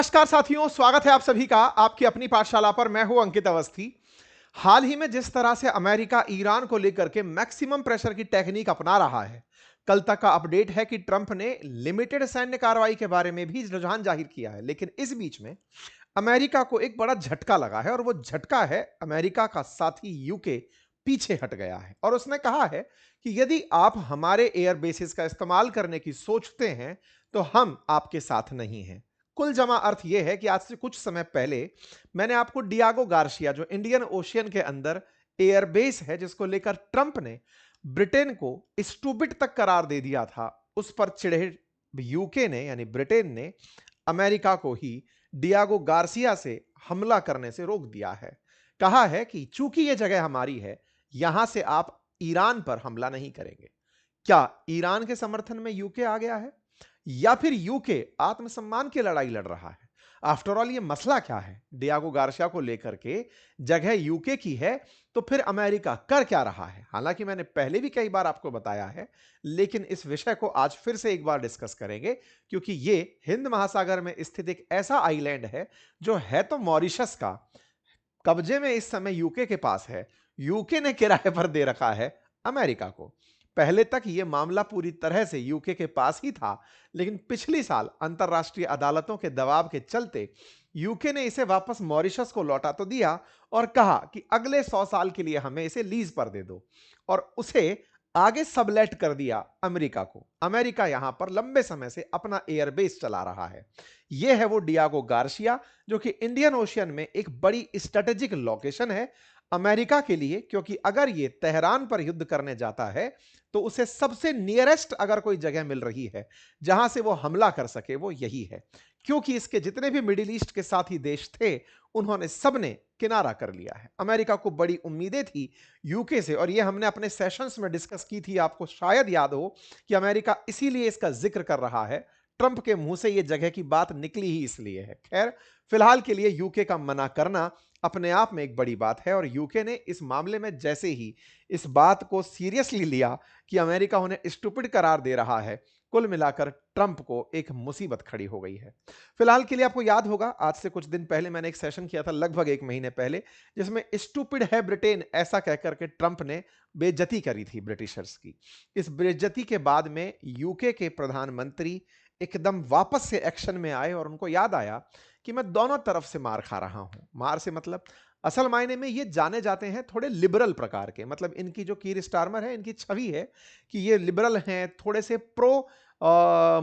नमस्कार साथियों, स्वागत है आप सभी का आपकी अपनी पाठशाला पर। मैं हूं अंकित अवस्थी। हाल ही में जिस तरह से अमेरिका ईरान को लेकर के मैक्सिमम प्रेशर की टेक्निक अपना रहा है, कल तक का अपडेट है कि ट्रंप ने लिमिटेड सैन्य कार्रवाई के बारे में भी रुझान जाहिर किया है। लेकिन इस बीच में अमेरिका को एक बड़ा झटका लगा है और वो झटका है अमेरिका का साथी यूके पीछे हट गया है और उसने कहा है कि यदि आप हमारे एयर बेसिस का इस्तेमाल करने की सोचते हैं तो हम आपके साथ नहीं हैं। कुल जमा अर्थ यह है कि आज से कुछ समय पहले मैंने आपको डियागो गार्सिया, जो इंडियन ओशियन के अंदर एयरबेस है जिसको लेकर ट्रंप ने ब्रिटेन को स्टूपिड तक करार दे दिया था, उस पर चिढ़े यूके ने यानी ब्रिटेन ने अमेरिका को ही डियागो गार्सिया से हमला करने से रोक दिया है। कहा है कि चूंकि यह जगह हमारी है, यहां से आप ईरान पर हमला नहीं करेंगे। क्या ईरान के समर्थन में यूके आ गया है या फिर यूके आत्मसम्मान की लड़ाई लड़ रहा है? आफ्टर ऑल ये मसला क्या है? डियागो गार्सिया को लेकर के जगह यूके की है तो फिर अमेरिका कर क्या रहा है? हालांकि मैंने पहले भी कई बार आपको बताया है, लेकिन इस विषय को आज फिर से एक बार डिस्कस करेंगे क्योंकि ये हिंद महासागर में स्थित एक ऐसा आइलैंड है जो है तो मॉरिशस का, कब्जे में इस समय यूके के पास है। यूके ने किराए पर दे रखा है अमेरिका को। पहले तक यह मामला पूरी तरह से यूके के पास ही था, लेकिन पिछली साल अंतरराष्ट्रीय अदालतों के दबाव के चलते यूके ने इसे वापस मॉरिशस को लौटा तो दिया और कहा कि अगले 100 साल के लिए हमें इसे लीज पर दे दो, और उसे आगे सबलेट कर दिया अमेरिका को। अमेरिका यहां पर लंबे समय से अपना एयरबेस चला रहा है। यह है वो डियागो गार्सिया, जो कि इंडियन ओशियन में एक बड़ी स्ट्रेटेजिक लोकेशन है अमेरिका के लिए, क्योंकि अगर ये तेहरान पर युद्ध करने जाता है तो उसे सबसे नियरेस्ट अगर कोई जगह मिल रही है जहां से वो हमला कर सके वो यही है, क्योंकि इसके जितने भी मिडिल ईस्ट के साथी देश थे उन्होंने सबने किनारा कर लिया है। अमेरिका को बड़ी उम्मीदें थी यूके से, और ये हमने अपने सेशंस में डिस्कस की थी। आपको शायद याद हो कि अमेरिका इसीलिए इसका जिक्र कर रहा है, ट्रंप के मुंह से ये जगह की बात निकली ही इसलिए है। खैर, फिलहाल के लिए यूके का मना करना अपने आप में एक बड़ी बात है, और यूके ने इस मामले में जैसे ही इस बात को सीरियसली लिया कि अमेरिका उन्हें स्टूपिड करार दे रहा है, कुल मिलाकर ट्रंप को एक मुसीबत खड़ी हो गई है। फिलहाल के लिए आपको याद होगा, आज से कुछ दिन पहले मैंने एक सेशन किया था, लगभग 1 महीने पहले, जिसमें स्टूपिड है ब्रिटेन ऐसा कहकर के ट्रंप ने बेइज्जती करी थी ब्रिटिशर्स की। इस बेइज्जती के बाद में यूके के प्रधानमंत्री एकदम वापस से एक्शन में आए और उनको याद आया कि मैं दोनों तरफ से मार खा रहा हूं। मार से मतलब असल मायने में ये जाने जाते हैं थोड़े लिबरल प्रकार के, मतलब इनकी जो कीर स्टारमर है, इनकी छवि है कि ये लिबरल हैं, थोड़े से प्रो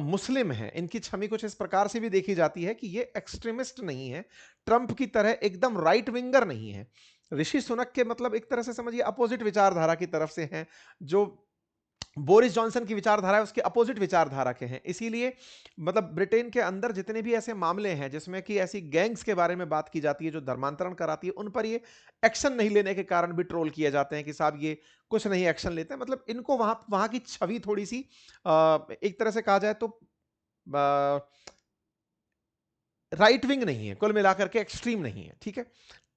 मुस्लिम हैं। इनकी छवि कुछ इस प्रकार से भी देखी जाती है कि ये एक्सट्रीमिस्ट नहीं है, ट्रंप की तरह एकदम राइट विंगर नहीं है। ऋषि सुनक के मतलब एक तरह से समझिए अपोजिट विचारधारा की तरफ से हैं, जो बोरिस जॉनसन की विचारधारा है उसके अपोजिट विचारधारा के हैं। इसीलिए मतलब ब्रिटेन के अंदर जितने भी ऐसे मामले हैं जिसमें कि ऐसी गैंग्स के बारे में बात की जाती है जो धर्मांतरण कराती है, उन पर ये एक्शन नहीं लेने के कारण भी ट्रोल किए जाते हैं कि साहब ये कुछ नहीं एक्शन लेते हैं। मतलब इनको वहां वहां की छवि थोड़ी सी एक तरह से कहा जाए तो राइट विंग नहीं है, कुल मिलाकर के एक्सट्रीम नहीं है। ठीक है,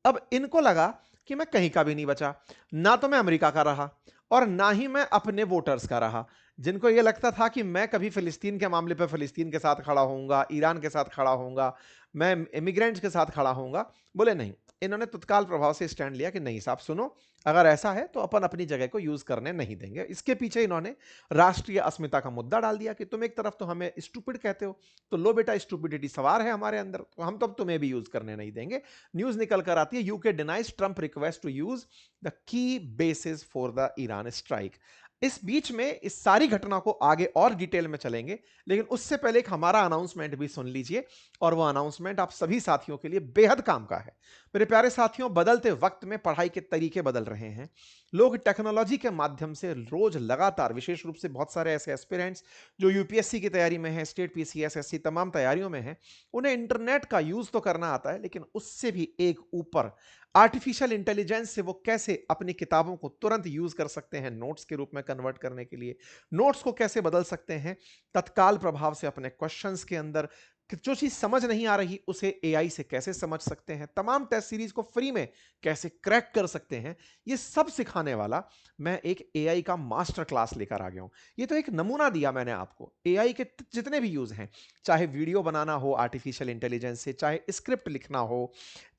अब इनको लगा कि मैं कहीं का भी नहीं बचा, ना तो मैं अमेरिका का रहा और ना ही मैं अपने वोटर्स का रहा। जिनको यह लगता था कि मैं कभी फिलिस्तीन के मामले पर फिलिस्तीन के साथ खड़ा होऊंगा, ईरान के साथ खड़ा होऊंगा, मैं इमिग्रेंट्स के साथ खड़ा होऊंगा, बोले नहीं। इन्होंने तत्काल प्रभाव से स्टैंड लिया कि नहीं साहब सुनो, अगर ऐसा है तो अपन अपनी जगह को यूज करने नहीं देंगे। इसके पीछे इन्होंने राष्ट्रीय अस्मिता का मुद्दा डाल दिया कि तुम एक तरफ तो हमें स्टूपिड कहते हो, तो लो बेटा स्टूपिडिटी सवार है हमारे अंदर, तो हम तो अब तुम्हें भी यूज करने नहीं देंगे। न्यूज निकल कर आती है, UK denies Trump request to use the key bases for the Iran strike. इस बीच में इस सारी घटना को आगे और डिटेल में चलेंगे, लेकिन उससे पहले एक हमारा अनाउंसमेंट भी सुन लीजिए, और वो अनाउंसमेंट आप सभी साथियों के लिए बेहद काम का है। मेरे प्यारे साथियों, बदलते वक्त में पढ़ाई के तरीके बदल रहे हैं। लोग टेक्नोलॉजी के माध्यम से रोज लगातार, विशेष रूप से बहुत सारे ऐसे एस्पिरेंट्स जो यूपीएससी की तैयारी में है, स्टेट पीसी, एसएससी, तमाम तैयारियों में है, उन्हें इंटरनेट का यूज तो करना आता है, लेकिन उससे भी एक ऊपर आर्टिफिशियल इंटेलिजेंस से वो कैसे अपनी किताबों को तुरंत यूज कर सकते हैं नोट्स के रूप में कन्वर्ट करने के लिए, नोट्स को कैसे बदल सकते हैं तत्काल प्रभाव से अपने क्वेश्चंस के अंदर, कि जो चीज समझ नहीं आ रही उसे एआई से कैसे समझ सकते हैं, तमाम टेस्ट सीरीज को फ्री में कैसे क्रैक कर सकते हैं, ये सब सिखाने वाला मैं एक एआई का मास्टर क्लास लेकर आ गया हूं। ये तो एक नमूना दिया मैंने आपको एआई के जितने भी यूज हैं, चाहे वीडियो बनाना हो आर्टिफिशियल इंटेलिजेंस से, चाहे स्क्रिप्ट लिखना हो,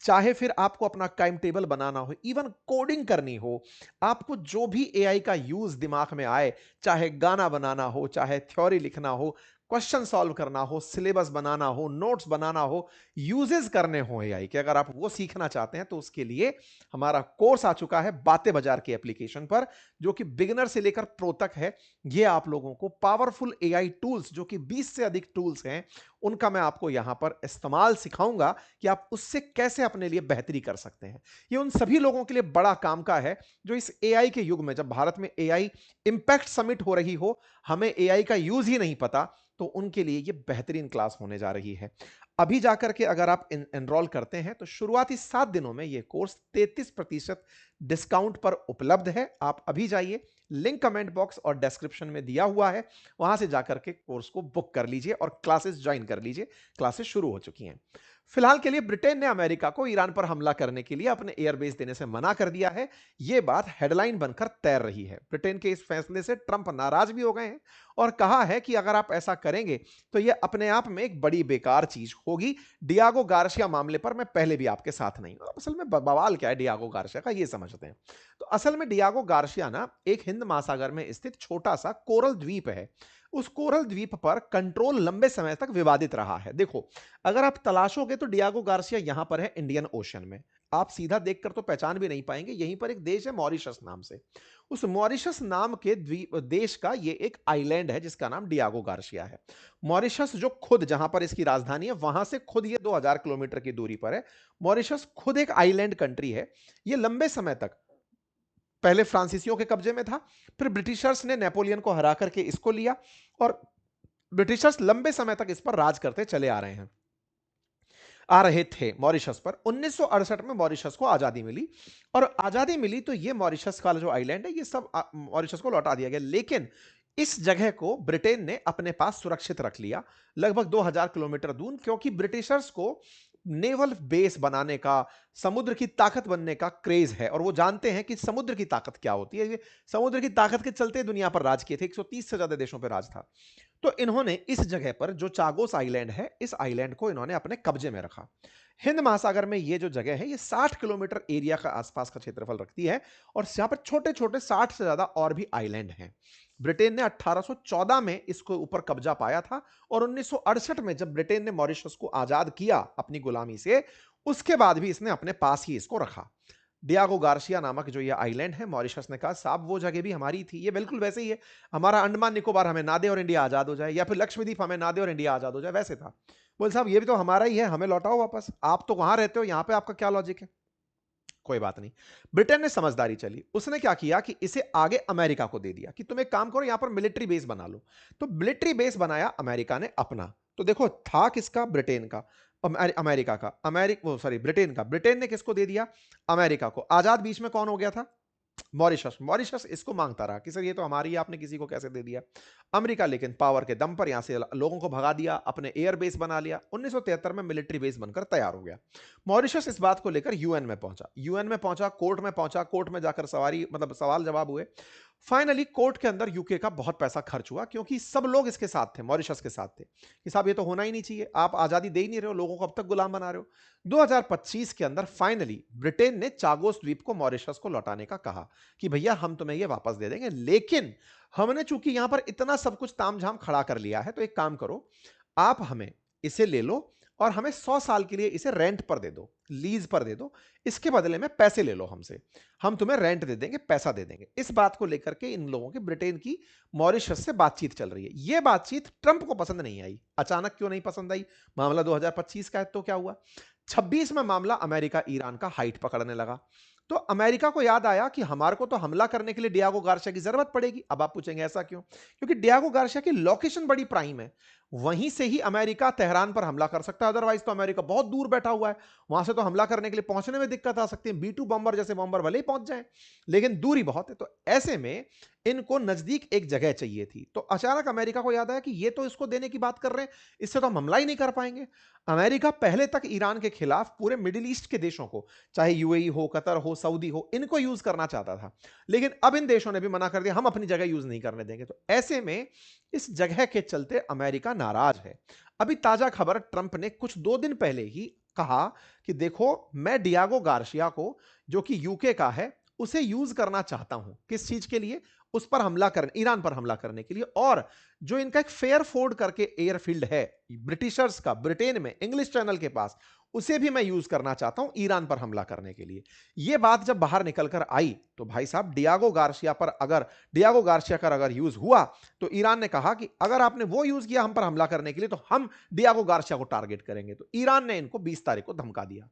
चाहे फिर आपको अपना टाइम टेबल बनाना हो, इवन कोडिंग करनी हो, आपको जो भी एआई का यूज दिमाग में आए, चाहे गाना बनाना हो, चाहे थ्योरी लिखना हो, क्वेश्चन सॉल्व करना हो, सिलेबस बनाना हो, नोट्स बनाना हो, यूजेस करने हो एआई के, अगर आप वो सीखना चाहते हैं तो उसके लिए हमारा कोर्स आ चुका है बातें बाजार के एप्लीकेशन पर, जो कि बिगिनर से लेकर प्रो तक है। ये आप लोगों को पावरफुल एआई टूल्स, जो कि 20 से अधिक टूल्स हैं, उनका मैं आपको यहां पर इस्तेमाल सिखाऊंगा कि आप उससे कैसे अपने लिए बेहतरी कर सकते हैं। ये उन सभी लोगों के लिए बड़ा काम का है जो इस एआई के युग में, जब भारत में एआई इंपैक्ट समिट हो रही हो, हमें एआई का यूज ही नहीं पता, तो उनके लिए ये बेहतरीन क्लास होने जा रही है। अभी जाकर के अगर आप एनरोल करते हैं तो शुरुआती 7 दिनों में ये कोर्स 33% डिस्काउंट पर उपलब्ध है। आप अभी जाइए, लिंक कमेंट बॉक्स और डिस्क्रिप्शन में दिया हुआ है, वहां से जाकर के कोर्स को बुक कर लीजिए और क्लासेस ज्वाइन कर लीजिए। क्लासेस शुरू हो चुकी हैं। फिलहाल के लिए ब्रिटेन ने अमेरिका को ईरान पर हमला करने के लिए अपने एयरबेस देने से मना कर दिया है। यह बात हेडलाइन बनकर तैर रही है। ब्रिटेन के इस फैसले से ट्रंप नाराज भी हो गए हैं और कहा है कि अगर आप ऐसा करेंगे तो यह अपने आप में एक बड़ी बेकार चीज होगी। डियागो गार्सिया मामले पर मैं पहले भी आपके साथ नहीं हूं। असल में बवाल क्या है डियागो गार्सिया का, यह समझते हैं। तो असल में डियागो गार्सिया ना एक हिंद महासागर में स्थित छोटा सा कोरल द्वीप है। उस कोरल द्वीप पर कंट्रोल लंबे समय तक विवादित रहा है। देखो, अगर आप तलाशोगे तो डियागो गार्सिया यहां पर है इंडियन ओशन में। आप सीधा देखकर तो पहचान भी नहीं पाएंगे। यहीं पर एक देश है मॉरिशस नाम से। उस मॉरिशस नाम के द्वीप देश का ये एक आइलैंड है जिसका नाम डियागो गार्सिया है। मॉरिशस जो खुद, जहां पर इसकी राजधानी है, वहां से खुद ये 2000 किलोमीटर की दूरी पर है। मॉरिशस खुद एक आइलैंड कंट्री है। ये लंबे समय तक पहले फ्रांसीसियों के कब्जे में था, फिर ब्रिटिशर्स ने नेपोलियन को हरा करके इसको लिया और ब्रिटिशर्स लंबे समय तक इस पर राज करते चले आ रहे थे मॉरिशस पर। 1968 में मॉरिशस को आजादी मिली और आजादी मिली तो ये मॉरिशस का जो आइलैंड है, ये सब मॉरिशस को लौटा दिया गया। लेकिन इस जगह को ब्रिटेन ने अपने पास सुरक्षित रख लिया, लगभग 2000 किलोमीटर दूर, क्योंकि ब्रिटिशर्स को नेवल बेस बनाने का, समुद्र की ताकत बनने का क्रेज है और वो जानते हैं कि समुद्र की ताकत क्या होती है। ये समुद्र की ताकत के चलते दुनिया पर राज किए थे, 130 से ज्यादा देशों पर राज था। तो इन्होंने इस जगह पर जो चागोस आइलैंड है, इस आइलैंड को इन्होंने अपने कब्जे में रखा। हिंद महासागर में ये जो जगह है, ये 60 किलोमीटर एरिया का आसपास का क्षेत्रफल रखती है और यहां पर छोटे छोटे 60 से ज्यादा और भी आइलैंड हैं। ब्रिटेन ने 1814 में इसको ऊपर कब्जा पाया था और 1968 में जब ब्रिटेन ने मॉरिशस को आजाद किया अपनी गुलामी से, उसके बाद भी इसने अपने पास ही इसको रखा। डियागो गार्सिया नामक जो ये आइलैंड है, मॉरिशस ने कहा साहब वो जगह भी हमारी थी। ये बिल्कुल वैसे ही है, हमारा अंडमान निकोबार हमें ना दे और इंडिया आजाद हो जाए, या फिर लक्षद्वीप हमें ना दे और इंडिया आजाद हो जाए, वैसे था। बोल साहब ये भी तो हमारा ही है, हमें लौटाओ वापस। आप तो वहां रहते हो, यहां पे आपका क्या लॉजिक है? कोई बात नहीं। ब्रिटेन ने समझदारी चली, उसने क्या किया कि इसे आगे अमेरिका को दे दिया कि तुम एक काम करो, यहां पर मिलिट्री बेस बना लो। तो मिलिट्री बेस बनाया अमेरिका ने अपना। तो देखो, था किसका? ब्रिटेन का, अमेरिका का, ब्रिटेन का। ब्रिटेन ने किसको दे दिया? अमेरिका को। आजाद बीच में कौन हो गया था? मॉरिशस। मॉरिशस इसको मांगता रहा कि सर ये तो हमारी है, आपने किसी को कैसे दे दिया? अमेरिका लेकिन पावर के दम पर यहां से लोगों को भगा दिया, अपने एयर बेस बना लिया। 1973 में मिलिट्री बेस बनकर तैयार हो गया। मॉरिशस इस बात को लेकर यूएन में पहुंचा, कोर्ट में पहुंचा, कोर्ट में जाकर सवाल जवाब हुए। फाइनली कोर्ट के अंदर यूके का बहुत पैसा खर्च हुआ, क्योंकि सब लोग इसके साथ थे, मॉरिशस के साथ थे कि साहब ये तो होना ही नहीं चाहिए, आप आजादी दे ही नहीं रहे हो, लोगों को अब तक गुलाम बना रहे हो। 2025 के अंदर फाइनली ब्रिटेन ने चागोस द्वीप को मॉरिशस को लौटाने का कहा कि भैया हम तुम्हें ये वापस दे देंगे, लेकिन हमने चूंकि यहां पर इतना सब कुछ तामझाम खड़ा कर लिया है, तो एक काम करो, आप हमें इसे ले लो और हमें 100 साल के लिए इसे रेंट पर दे दो, लीज पर दे दो। इसके बदले में पैसे ले लो हमसे, हम तुम्हें रेंट दे देंगे, पैसा दे देंगे। इस बात को लेकर के इन लोगों की, ब्रिटेन की, मॉरिशस से बातचीत चल रही है। यह बातचीत ट्रंप को पसंद नहीं आई। अचानक क्यों नहीं पसंद आई? मामला 2025 का है, तो क्या हुआ? 26 में मामला अमेरिका ईरान का हाइट पकड़ने लगा। तो अमेरिका को याद आया कि हमारे को तो हमला करने के लिए डियागो गार्सिया की जरूरत पड़ेगी। अब आप पूछेंगे ऐसा क्यों? क्योंकि डियागो गार्सिया की लोकेशन बड़ी प्राइम है, वहीं से ही अमेरिका तेहरान पर हमला कर सकता है। अदरवाइज तो अमेरिका बहुत दूर बैठा हुआ है, वहां से तो हमला करने के लिए पहुंचने में दिक्कत आ सकती है। B2 बॉम्बर जैसे बॉम्बर भले ही पहुंच जाए, लेकिन दूरी बहुत है। तो ऐसे में इनको नजदीक एक जगह चाहिए थी। तो अचानक अमेरिका को याद आया कि ये तो इसको देने की बात कर रहे हैं, इससे तो हम हमला ही नहीं कर पाएंगे। अमेरिका पहले तक ईरान के खिलाफ पूरे मिडिल ईस्ट के देशों को, चाहे यूएई हो, कतर हो, सऊदी हो, इनको यूज करना चाहता था। लेकिन अब इन देशों ने भी मना कर दिया, हम अपनी जगह यूज नहीं करने देंगे। तो ऐसे में इस जगह के चलते अमेरिका नाराज है। अभी ताजा खबर, ट्रंप ने कुछ 2 दिन पहले ही कहा कि देखो, मैं डियागो गार्शिया को, जो कि यूके का है, उसे यूज करना चाहता हूं। किस चीज के लिए? उस पर हमला करने, ईरान पर हमला करने के लिए। और जो इनका एक फेयरफोर्ड करके एयरफील्ड है ब्रिटिशर्स का, ब्रिटेन में, इंग्लिश चैनल के पास, उसे भी मैं यूज करना चाहता हूं ईरान पर हमला करने के लिए। यह बात जब बाहर निकल कर आई तो भाई साहब, डियागो गार्शिया पर अगर यूज हुआ तो ईरान ने कहा कि अगर आपने वो यूज किया हम पर हमला करने के लिए, तो हम डियागो गार्शिया को टारगेट करेंगे। तो ईरान ने इनको 20 तारीख को धमका दिया।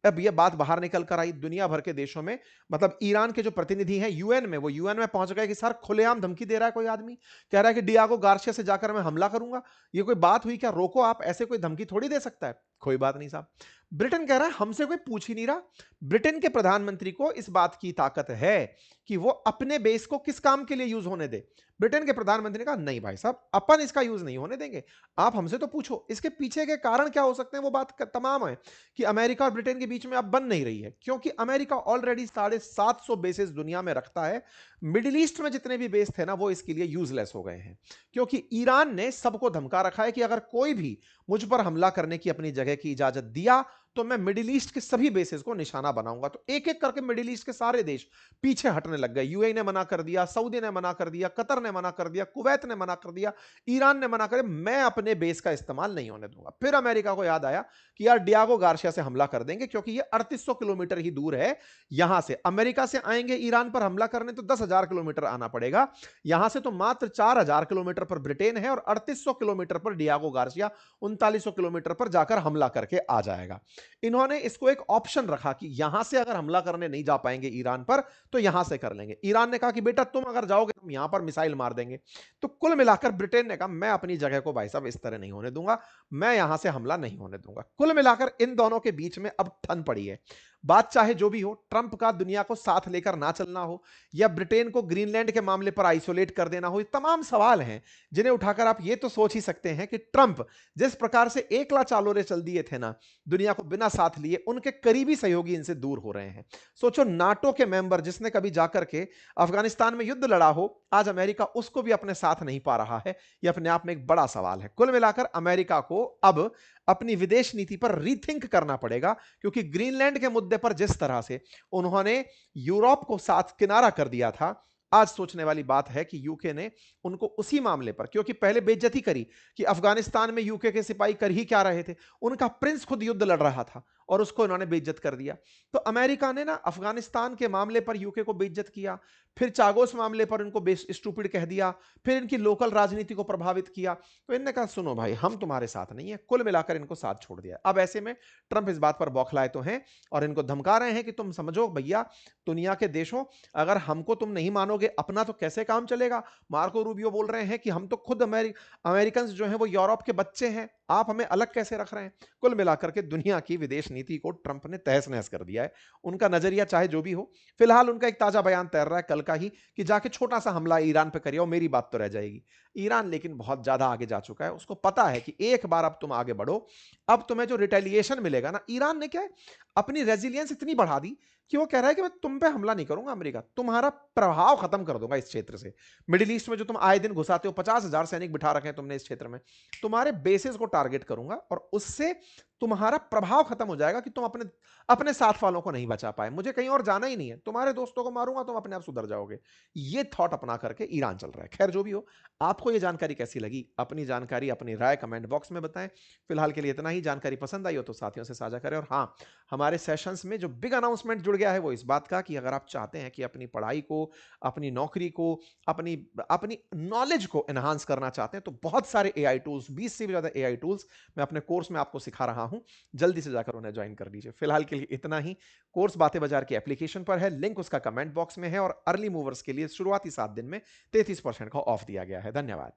अब ये बात बाहर निकल कर आई दुनिया भर के देशों में, मतलब ईरान के जो प्रतिनिधि हैं यूएन में, वो यूएन में पहुंच गए कि सर, खुलेआम धमकी दे रहा है कोई आदमी, कह रहा है कि डियागो गार्शिया से जाकर मैं हमला करूंगा। ये कोई बात हुई क्या? रोको आप, ऐसे कोई धमकी थोड़ी दे सकता है। कोई बात नहीं साहब। ब्रिटेन कह रहा है हमसे कोई पूछ ही नहीं रहा। ब्रिटेन के प्रधानमंत्री को इस बात की ताकत है कि वो अपने बेस को किस काम के लिए यूज होने दे। ब्रिटेन के प्रधानमंत्री ने कहा नहीं भाई साहब, अपन इसका यूज नहीं होने देंगे, आप हमसे तो पूछो। इसके पीछे के कारण क्या हो सकते हैं, वो बात तमाम है कि अमेरिका और ब्रिटेन के बीच में अब बन नहीं रही है, क्योंकि अमेरिका ऑलरेडी 750 बेसेस दुनिया में रखता है। मिडिल ईस्ट में जितने भी बेस थे ना, वो इसके लिए यूजलेस हो गए हैं, क्योंकि ईरान ने सबको धमका रखा है कि अगर कोई भी मुझ पर हमला करने की अपनी जगह की इजाजत दिया तो मैं मिडिल ईस्ट के सभी बेसेस को निशाना बनाऊंगा। तो एक एक करके मिडिल ईस्ट के सारे देश पीछे हटने लग गए। यूएई ने मना कर दिया, सऊदी ने मना कर दिया, कतर ने मना कर दिया, कुवैत ने मना कर दिया, ईरान ने मना कर दिया, मैं अपने बेस का इस्तेमाल नहीं होने दूंगा। फिर अमेरिका को याद आया कि यार, डियागो गार्शिया से हमला कर देंगे, क्योंकि ये 3800 किलोमीटर ही दूर है यहां से। अमेरिका से आएंगे ईरान पर हमला करने तो 10,000 किलोमीटर आना पड़ेगा। यहां से तो मात्र 4,000 किलोमीटर पर ब्रिटेन है, और 3800 किलोमीटर पर डियागो गार्शिया 3900 किलोमीटर पर जाकर हमला करके आ जाएगा। इन्होंने इसको एक ऑप्शन रखा कि यहां से अगर हमला करने नहीं जा पाएंगे ईरान पर, तो यहां से कर लेंगे। ईरान ने कहा कि बेटा, तुम अगर जाओगे तो हम यहां पर मिसाइल मार देंगे। तो कुल मिलाकर ब्रिटेन ने कहा मैं अपनी जगह को भाई साहब इस तरह नहीं होने दूंगा, मैं यहां से हमला नहीं होने दूंगा। कुल मिलाकर इन दोनों के बीच में अब ठन पड़ी है। बात चाहे जो भी हो, ट्रंप का दुनिया को साथ लेकर ना चलना हो, या ब्रिटेन को ग्रीनलैंड के मामले पर आइसोलेट कर देना हो, ये तमाम सवाल हैं जिन्हें उठाकर आप ये तो सोच ही सकते हैं कि ट्रंप जिस प्रकार से एकला चालोरे चल दिए थे ना दुनिया को बिना साथ लिए, उनके करीबी सहयोगी इनसे दूर हो रहे हैं। सोचो, नाटो के मेंबर जिसने कभी जाकर के अफगानिस्तान में युद्ध लड़ा हो, आज अमेरिका उसको भी अपने साथ नहीं पा रहा है। यह अपने आप में एक बड़ा सवाल है। कुल मिलाकर अमेरिका को अब अपनी विदेश नीति पर रीथिंक करना पड़ेगा, क्योंकि ग्रीनलैंड के मुद्दे पर जिस तरह से उन्होंने यूरोप को साथ किनारा कर दिया था, आज सोचने वाली बात है कि यूके ने उनको उसी मामले पर, क्योंकि पहले बेइज्जती करी कि अफगानिस्तान में यूके के सिपाही कर ही क्या रहे थे, उनका प्रिंस खुद युद्ध लड़ रहा था और उसको इन्होंने बेइज्जत कर दिया। तो अमेरिका ने ना अफगानिस्तान के मामले पर यूके को बेइज्जत किया, फिर चागोस मामले पर इनको स्टूपिड कह दिया, फिर इनकी लोकल राजनीति को प्रभावित किया। तो इन्होंने कहा सुनो भाई, हम तुम्हारे साथ नहीं है। कुल मिलाकर इनको साथ छोड़ दिया। अब ऐसे में ट्रंप इस बात पर बौखलाए तो हैं और इनको धमका रहे हैं कि तुम समझो भैया, दुनिया के देशों, अगर हमको तुम नहीं मानोगे अपना, तो कैसे काम चलेगा। मार्को रूबियो बोल रहे हैं कि हम तो खुद अमेरिकन जो हैं वो यूरोप के बच्चे हैं, आप हमें अलग कैसे रख रहे हैं। कुल मिलाकर के दुनिया की विदेश नीति को ट्रंप ने तहस नहस कर दिया है। उनका नजरिया चाहे जो भी हो, फिलहाल उनका एक ताजा बयान तैर रहा है कल का ही कि जाके छोटा सा हमला ईरान पे करिए और मेरी बात तो रह जाएगी। ईरान लेकिन बहुत ज्यादा आगे जा चुका है। उसको पता है कि एक बार अब तुम आगे बढ़ो, अब तुम्हें जो रिटेलिएशन मिलेगा ना, ईरान ने क्या है, अपनी रेजिलियंस इतनी बढ़ा दी कि वो कह रहा है कि मैं तुम पे हमला नहीं करूंगा अमेरिका, तुम्हारा प्रभाव खत्म कर दूंगा इस क्षेत्र से। मिडिल ईस्ट में जो तुम आए दिन घुसाते हो, 50,000 सैनिक बिठा रखे हैं तुमने इस क्षेत्र में, तुम्हारे बेसिस को टारगेट करूंगा और उससे तुम्हारा प्रभाव खत्म हो जाएगा कि तुम अपने अपने साथ वालों को नहीं बचा पाए। मुझे कहीं और जाना ही नहीं है, तुम्हारे दोस्तों को मारूंगा, तुम अपने आप सुधर जाओगे। ये थॉट अपना करके ईरान चल रहा है। खैर जो भी हो, आपको ये जानकारी कैसी लगी, अपनी जानकारी, अपनी राय कमेंट बॉक्स में बताएं। फिलहाल के लिए इतना ही। जानकारी पसंद आई हो तो साथियों से साझा करें। और हाँ, हमारे सेशंस में जो बिग अनाउंसमेंट जुड़ गया है वो इस बात का कि अगर आप चाहते हैं कि अपनी पढ़ाई को, अपनी नौकरी को, अपनी अपनी नॉलेज को एनहांस करना चाहते हैं, तो बहुत सारे एआई टूल्स, 20 से भी ज्यादा एआई टूल्स मैं अपने कोर्स में आपको सिखा रहा हूं। जल्दी से जाकर उन्हें ज्वाइन कर लीजिए। फिलहाल के लिए इतना ही। कोर्स बातें बाजार की एप्लीकेशन पर है, लिंक उसका कमेंट बॉक्स में है, और अर्ली मूवर्स के लिए शुरुआती 7 दिन में 33% का ऑफ दिया गया है। धन्यवाद।